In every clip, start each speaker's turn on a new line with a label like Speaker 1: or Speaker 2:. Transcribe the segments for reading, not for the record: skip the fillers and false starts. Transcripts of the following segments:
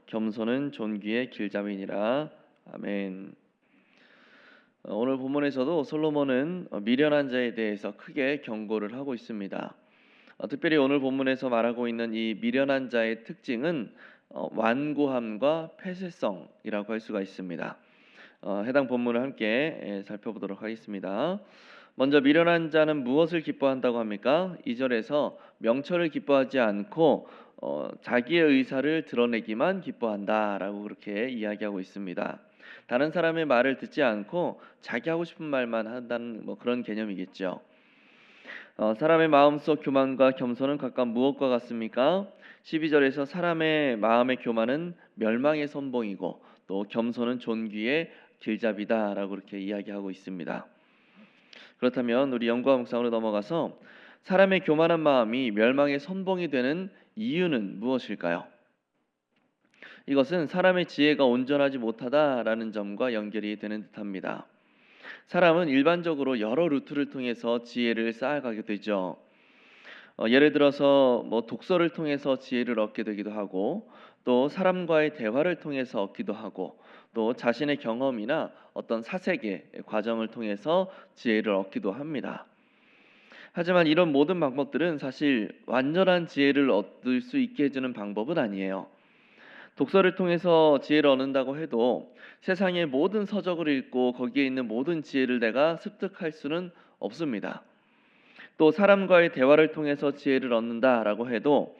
Speaker 1: 겸손은 존귀의 길잡이니라. 아멘. 오늘 본문에서도 솔로몬은 미련한 자에 대해서 크게 경고를 하고 있습니다. 특별히 오늘 본문에서 말하고 있는 이 미련한 자의 특징은 완고함과 폐쇄성이라고 할 수가 있습니다. 해당 본문을 함께 살펴보도록 하겠습니다. 먼저 미련한 자는 무엇을 기뻐한다고 합니까? 2절에서 명철을 기뻐하지 않고 자기의 의사를 드러내기만 기뻐한다라고 그렇게 이야기하고 있습니다. 다른 사람의 말을 듣지 않고 자기 하고 싶은 말만 한다는 그런 개념이겠죠. 사람의 마음속 교만과 겸손은 각각 무엇과 같습니까? 12절에서 사람의 마음의 교만은 멸망의 선봉이고 또 겸손은 존귀의 길잡이다라고 그렇게 이야기하고 있습니다. 그렇다면 우리 연구와 묵상으로 넘어가서 사람의 교만한 마음이 멸망의 선봉이 되는 이유는 무엇일까요? 이것은 사람의 지혜가 온전하지 못하다라는 점과 연결이 되는 듯합니다. 사람은 일반적으로 여러 루트를 통해서 지혜를 쌓아가게 되죠. 예를 들어서 독서를 통해서 지혜를 얻게 되기도 하고, 또 사람과의 대화를 통해서 얻기도 하고, 또 자신의 경험이나 어떤 사색의 과정을 통해서 지혜를 얻기도 합니다. 하지만 이런 모든 방법들은 사실 완전한 지혜를 얻을 수 있게 해주는 방법은 아니에요. 독서를 통해서 지혜를 얻는다고 해도 세상의 모든 서적을 읽고 거기에 있는 모든 지혜를 내가 습득할 수는 없습니다. 또 사람과의 대화를 통해서 지혜를 얻는다라고 해도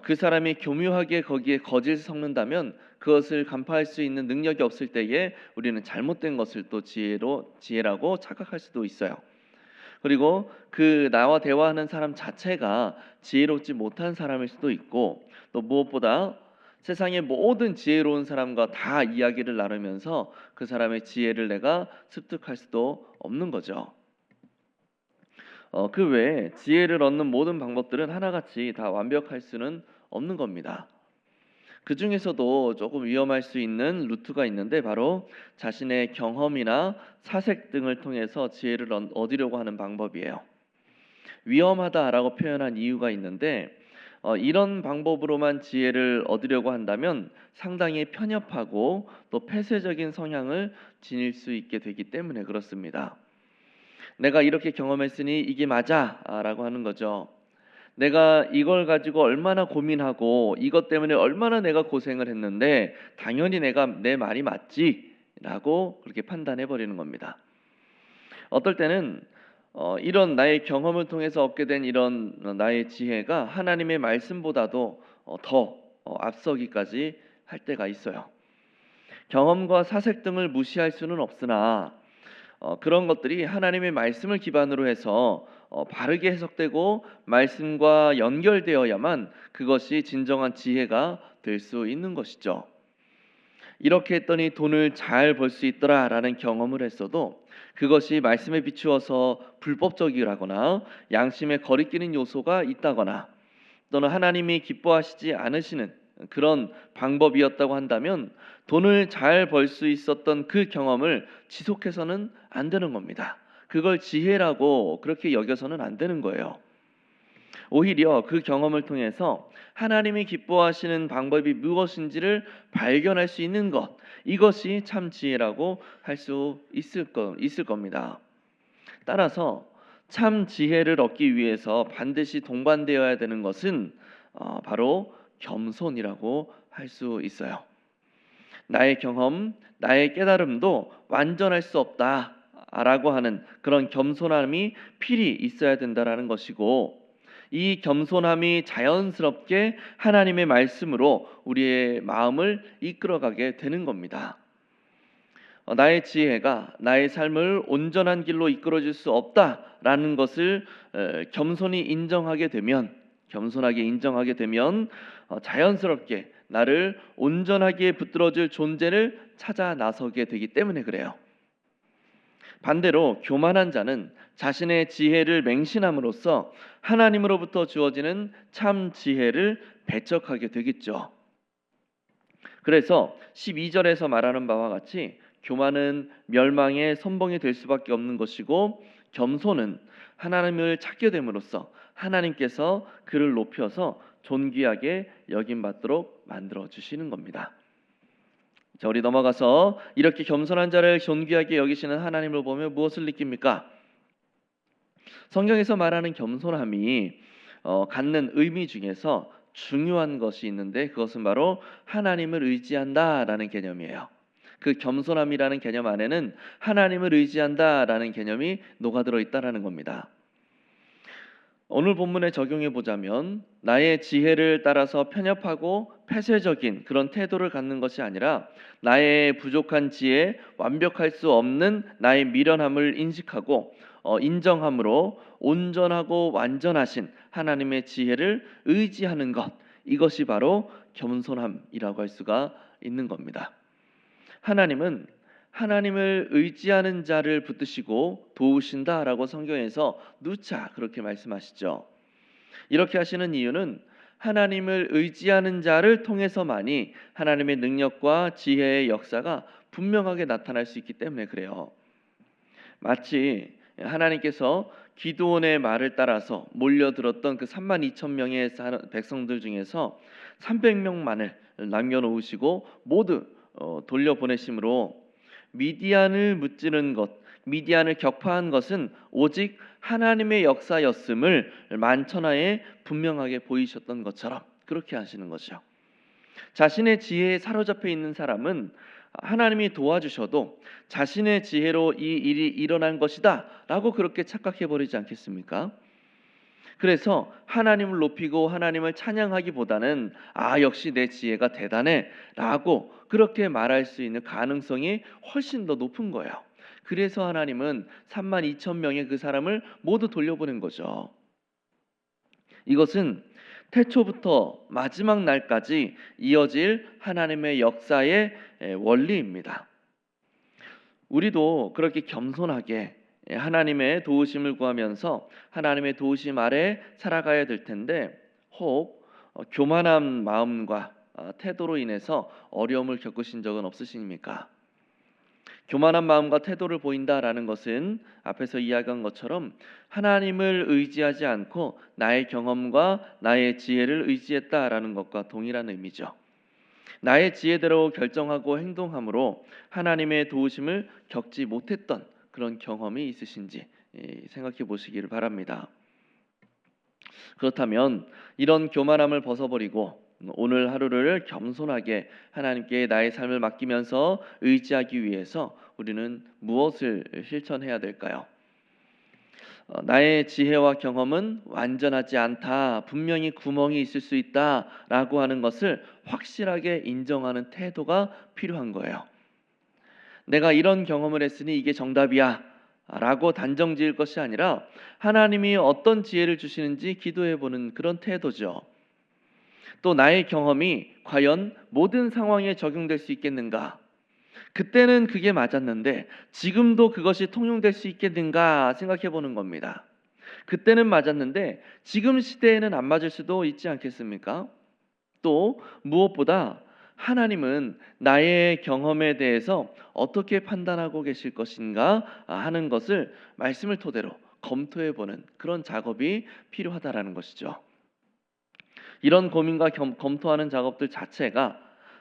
Speaker 1: 그 사람이 교묘하게 거기에 거짓을 섞는다면 그것을 간파할 수 있는 능력이 없을 때에 우리는 잘못된 것을 또 지혜라고 착각할 수도 있어요. 그리고 그 나와 대화하는 사람 자체가 지혜롭지 못한 사람일 수도 있고, 또 무엇보다 세상의 모든 지혜로운 사람과 다 이야기를 나누면서 그 사람의 지혜를 내가 습득할 수도 없는 거죠. 그 외에 지혜를 얻는 모든 방법들은 하나같이 다 완벽할 수는 없는 겁니다. 그 중에서도 조금 위험할 수 있는 루트가 있는데 바로 자신의 경험이나 사색 등을 통해서 지혜를 얻으려고 하는 방법이에요. 위험하다라고 표현한 이유가 있는데 이런 방법으로만 지혜를 얻으려고 한다면 상당히 편협하고 또 폐쇄적인 성향을 지닐 수 있게 되기 때문에 그렇습니다. 내가 이렇게 경험했으니 이게 맞아라고 하는 거죠. 내가 이걸 가지고 얼마나 고민하고 이것 때문에 얼마나 내가 고생을 했는데 당연히 내 말이 맞지라고 그렇게 판단해 버리는 겁니다. 어떨 때는 이런 나의 경험을 통해서 얻게 된 이런 나의 지혜가 하나님의 말씀보다도 더 앞서기까지 할 때가 있어요. 경험과 사색 등을 무시할 수는 없으나 그런 것들이 하나님의 말씀을 기반으로 해서 바르게 해석되고 말씀과 연결되어야만 그것이 진정한 지혜가 될 수 있는 것이죠. 이렇게 했더니 돈을 잘 벌 수 있더라라는 경험을 했어도 그것이 말씀에 비추어서 불법적이라거나 양심에 거리끼는 요소가 있다거나 또는 하나님이 기뻐하시지 않으시는 그런 방법이었다고 한다면 돈을 잘 벌 수 있었던 그 경험을 지속해서는 안 되는 겁니다. 그걸 지혜라고 그렇게 여겨서는 안 되는 거예요. 오히려 그 경험을 통해서 하나님이 기뻐하시는 방법이 무엇인지를 발견할 수 있는 것, 이것이 참 지혜라고 할 수 있을 겁니다. 따라서 참 지혜를 얻기 위해서 반드시 동반되어야 되는 것은 바로 겸손이라고 할 수 있어요. 나의 경험, 나의 깨달음도 완전할 수 없다라고 하는 그런 겸손함이 필히 있어야 된다라는 것이고, 이 겸손함이 자연스럽게 하나님의 말씀으로 우리의 마음을 이끌어가게 되는 겁니다. 나의 지혜가 나의 삶을 온전한 길로 이끌어줄 수 없다라는 것을 겸손하게 인정하게 되면 자연스럽게 나를 온전하게 붙들어줄 존재를 찾아 나서게 되기 때문에 그래요. 반대로 교만한 자는 자신의 지혜를 맹신함으로써 하나님으로부터 주어지는 참 지혜를 배척하게 되겠죠. 그래서 12절에서 말하는 바와 같이 교만은 멸망의 선봉이 될 수밖에 없는 것이고, 겸손은 하나님을 찾게 됨으로써 하나님께서 그를 높여서 존귀하게 여김받도록 만들어 주시는 겁니다. 자, 우리 넘어가서 이렇게 겸손한 자를 존귀하게 여기시는 하나님을 보며 무엇을 느낍니까? 성경에서 말하는 겸손함이 갖는 의미 중에서 중요한 것이 있는데 그것은 바로 하나님을 의지한다라는 개념이에요. 그 겸손함이라는 개념 안에는 하나님을 의지한다라는 개념이 녹아들어 있다라는 겁니다. 오늘 본문에 적용해 보자면 나의 지혜를 따라서 편협하고 폐쇄적인 그런 태도를 갖는 것이 아니라 나의 부족한 지혜, 완벽할 수 없는 나의 미련함을 인식하고 인정함으로 온전하고 완전하신 하나님의 지혜를 의지하는 것, 이것이 바로 겸손함이라고 할 수가 있는 겁니다. 하나님은 하나님을 의지하는 자를 붙드시고 도우신다라고 성경에서 누차 그렇게 말씀하시죠. 이렇게 하시는 이유는 하나님을 의지하는 자를 통해서만이 하나님의 능력과 지혜의 역사가 분명하게 나타날 수 있기 때문에 그래요. 마치 하나님께서 기드온의 말을 따라서 몰려들었던 그 32,000명의 백성들 중에서 300명만을 남겨놓으시고 모두 돌려보내심으로 미디안을 무찌른 것, 미디안을 격파한 것은 오직 하나님의 역사였음을 만천하에 분명하게 보이셨던 것처럼 그렇게 하시는 것이죠. 자신의 지혜에 사로잡혀 있는 사람은 하나님이 도와주셔도 자신의 지혜로 이 일이 일어난 것이다 라고 그렇게 착각해 버리지 않겠습니까? 그래서 하나님을 높이고 하나님을 찬양하기보다는 역시 내 지혜가 대단해 라고 그렇게 말할 수 있는 가능성이 훨씬 더 높은 거예요. 그래서 하나님은 32,000명의 그 사람을 모두 돌려보낸 거죠. 이것은 태초부터 마지막 날까지 이어질 하나님의 역사의 원리입니다. 우리도 그렇게 겸손하게 하나님의 도우심을 구하면서 하나님의 도우심 아래 살아가야 될 텐데 혹 교만한 마음과 태도로 인해서 어려움을 겪으신 적은 없으십니까? 교만한 마음과 태도를 보인다라는 것은 앞에서 이야기한 것처럼 하나님을 의지하지 않고 나의 경험과 나의 지혜를 의지했다라는 것과 동일한 의미죠. 나의 지혜대로 결정하고 행동함으로 하나님의 도우심을 겪지 못했던 그런 경험이 있으신지 생각해 보시기를 바랍니다. 그렇다면 이런 교만함을 벗어버리고 오늘 하루를 겸손하게 하나님께 나의 삶을 맡기면서 의지하기 위해서 우리는 무엇을 실천해야 될까요? 나의 지혜와 경험은 완전하지 않다, 분명히 구멍이 있을 수 있다라고 하는 것을 확실하게 인정하는 태도가 필요한 거예요. 내가 이런 경험을 했으니 이게 정답이야 라고 단정 지을 것이 아니라 하나님이 어떤 지혜를 주시는지 기도해 보는 그런 태도죠. 또 나의 경험이 과연 모든 상황에 적용될 수 있겠는가? 그때는 그게 맞았는데 지금도 그것이 통용될 수 있겠는가 생각해 보는 겁니다. 그때는 맞았는데 지금 시대에는 안 맞을 수도 있지 않겠습니까? 또 무엇보다 하나님은 나의 경험에 대해서 어떻게 판단하고 계실 것인가 하는 것을 말씀을 토대로 검토해 보는 그런 작업이 필요하다라는 것이죠. 이런 고민과 검토하는 작업들 자체가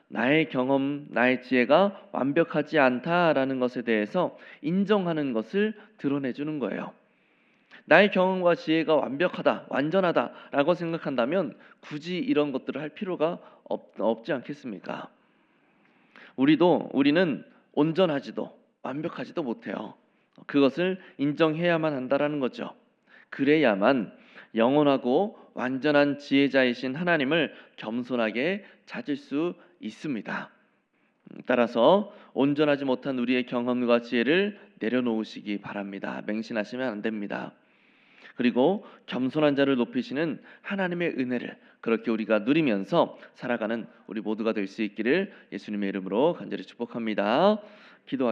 Speaker 1: 나의 경험, 나의 지혜가 완벽하지 않다라는 것에 대해서 인정하는 것을 드러내주는 거예요. 나의 경험과 지혜가 완벽하다, 완전하다라고 생각한다면 굳이 이런 것들을 할 필요가 없지 않겠습니까? 우리는 온전하지도 완벽하지도 못해요. 그것을 인정해야만 한다라는 거죠. 그래야만 영원하고 완전한 지혜자이신 하나님을 겸손하게 찾을 수 있습니다. 따라서 온전하지 못한 우리의 경험과 지혜를 내려놓으시기 바랍니다. 맹신하시면 안 됩니다. 그리고 겸손한 자를 높이시는 하나님의 은혜를 그렇게 우리가 누리면서 살아가는 우리 모두가 될 수 있기를 예수님의 이름으로 간절히 축복합니다. 기도하겠습니다.